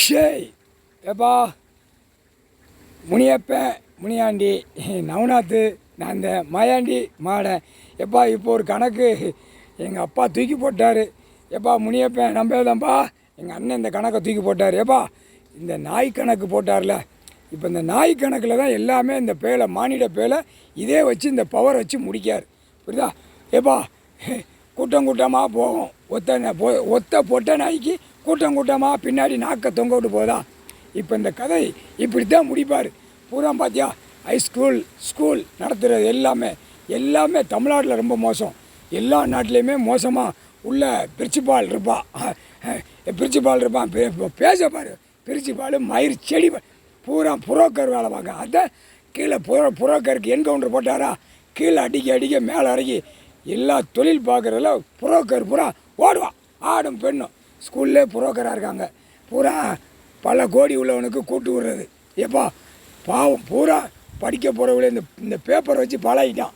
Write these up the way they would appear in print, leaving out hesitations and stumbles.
ஷேய் ஏப்பா முனியப்பன் முனியாண்டி நவநாத்து நான் இந்த மாயாண்டி மாடன் எப்பா இப்போ ஒரு கணக்கு எங்கள் அப்பா தூக்கி போட்டார். எப்பா முனியப்பன் நம்பதான்ப்பா எங்கள் அண்ணன் இந்த கணக்கை தூக்கி போட்டார். ஏப்பா இந்த நாய் கணக்கு போட்டார்ல, இப்போ இந்த நாய் கணக்கில் தான் எல்லாமே இந்த பேலை மானிட பேலை இதே வச்சு இந்த பவர் வச்சு முடிக்கார். புரியுதா? ஏப்பா கூட்டம் கூட்டமாக போகும். ஒத்த பொட்டை நாய்க்கு கூட்டம் கூட்டமாக பின்னாடி நாக்கை தொங்க விட்டு போதா. இப்போ இந்த கதை இப்படி தான் முடிப்பார். பூரா பார்த்தியா ஸ்கூல் நடத்துகிறது எல்லாமே தமிழ்நாட்டில் ரொம்ப மோசம். எல்லா நாட்டிலையுமே மோசமாக உள்ள பிரின்சிபால் இருப்பான் பேச பாரு. பிரின்சிபால் மயிர் செடி பூரா புரோக்கர் வேலை பார்க்க. அதை கீழே புரோக்கருக்கு என்கவுண்டர் போட்டாரா, கீழே அடிக்க மேலே இறங்கி எல்லா தொழில் பார்க்குறதுல புரோக்கர் பூரா ஓடுவான். ஆடும் பெண்ணும் ஸ்கூல்லே புரோக்கராக இருக்காங்க. பூரா பல கோடி உள்ளவனுக்கு கூட்டு விடுறது. எப்பா பாவம் பூரா படிக்க போகிறவங்களே இந்த பேப்பரை வச்சு பழகிட்டான்.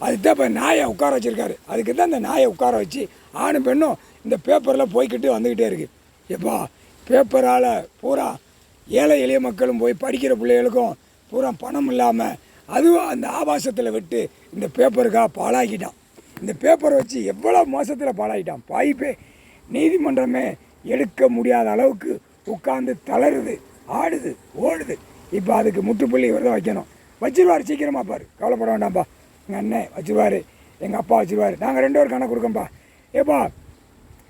அதுக்கு தான் இப்போ நாயை உட்கார வச்சுருக்காரு. அதுக்கு தான் இந்த நாயை உட்கார வச்சு ஆணும் பெண்ணும் இந்த பேப்பரில் போய்கிட்டு வந்துக்கிட்டே இருக்குது. எப்பா பேப்பரால் பூரா ஏழை எளிய மக்களும் போய் படிக்கிற பிள்ளைகளுக்கும் பூரா பணம் இல்லாமல் அதுவும் அந்த ஆபாசத்தில் விட்டு இந்த பேப்பருக்காக பாழாக்கிட்டான். இந்த பேப்பரை வச்சு எவ்வளோ மோசத்தில் பாழாக்கிட்டான். பாய்ப்பே நீதிமன்றமே எடுக்க முடியாத அளவுக்கு உட்காந்து தளருது, ஆடுது, ஓடுது. இப்போ அதுக்கு முற்றுப்புள்ளி தான் வைக்கணும். வச்சிருவார் சீக்கிரமாக பாரு, கவலைப்பட வேண்டாம்ப்பா. எங்கள் அண்ணன் வச்சுருவார், எங்கள் அப்பா வச்சுருவார், நாங்கள் 2 பேரும் கணக்கு கொடுக்கோம்ப்பா. ஏப்பா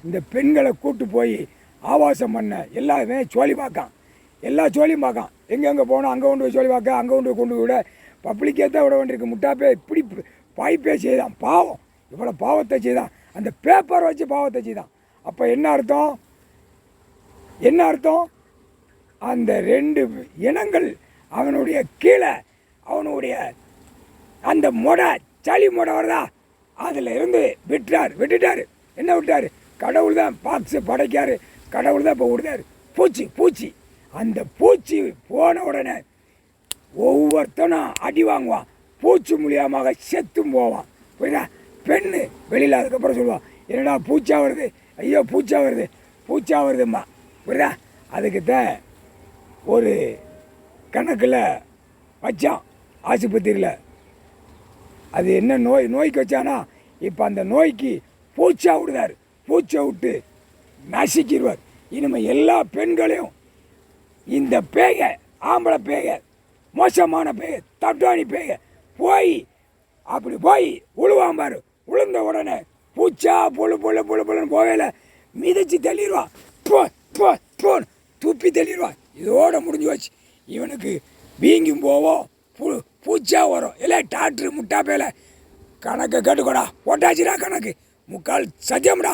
இந்த பெண்களை கூட்டு போய் ஆபாசம் பண்ண எல்லாமே சோழி பார்க்கான். எல்லா சோழியும் பார்க்கான். எங்கெங்கே போனோம் அங்கே கொண்டு போய் சோழி பார்க்க, அங்கே கொண்டு விட பப்ளிக்கே தான் விட வேண்டியிருக்கு. முட்டாப்பே இப்படி பாய்ப்பே செய்தான். பாவம் இவ்வளோ பாவத்தை செய்தான். அந்த பேப்பரை வச்சு பாவத்தை செய்தான். அப்போ என்ன அர்த்தம்? அந்த 2 இனங்கள் அவனுடைய கீழே அவனுடைய அந்த சளி மொடை வருதா, அதில் இருந்து விட்டுட்டார். என்ன விட்டார்? கடவுள் தான் பாக்ஸு படைக்காரு, கடவுள் தான் இப்போ விடுதாரு. பூச்சி அந்த பூச்சி போன உடனே ஒவ்வொருத்தனும் அடி வாங்குவான். பூச்சி மூலியமாக செத்தும் போவான். புரியுதா? பெண்ணு வெளியில் அதுக்கப்புறம் சொல்லுவான், என்னடா பூச்சா வருது, ஐயோ பூச்சா வருதும்மா. புரியுதா? அதுக்குத்தான் ஒரு கணக்கில் வச்சான் ஆஸ்பத்திரியில். அது என்ன நோய்க்கு வச்சானா, இப்போ அந்த நோய்க்கு பூச்சா விடுதார். பூச்சை விட்டு நசுக்கிடுவார். இனிமேல் எல்லா பெண்களையும் இந்த பேக, ஆம்பளை பேக, மோசமான பேக, தட்டாணி பேக அப்படி போய் உழுவான் பாரு. உளுந்த உடனே பூச்சா பொழுன்னு போகையில் மிதிச்சு தள்ளிடுவான். துப்பி தள்ளிடுவான். இதோட முடிஞ்சு வச்சு இவனுக்கு வீங்கும் போவோம், பூச்சா வரும். இல்லை டாக்டரு முட்டா பேல கணக்கை கேட்டுக்கோடா, போட்டாச்சுடா கணக்கு, 3/4 சத்தியம்டா.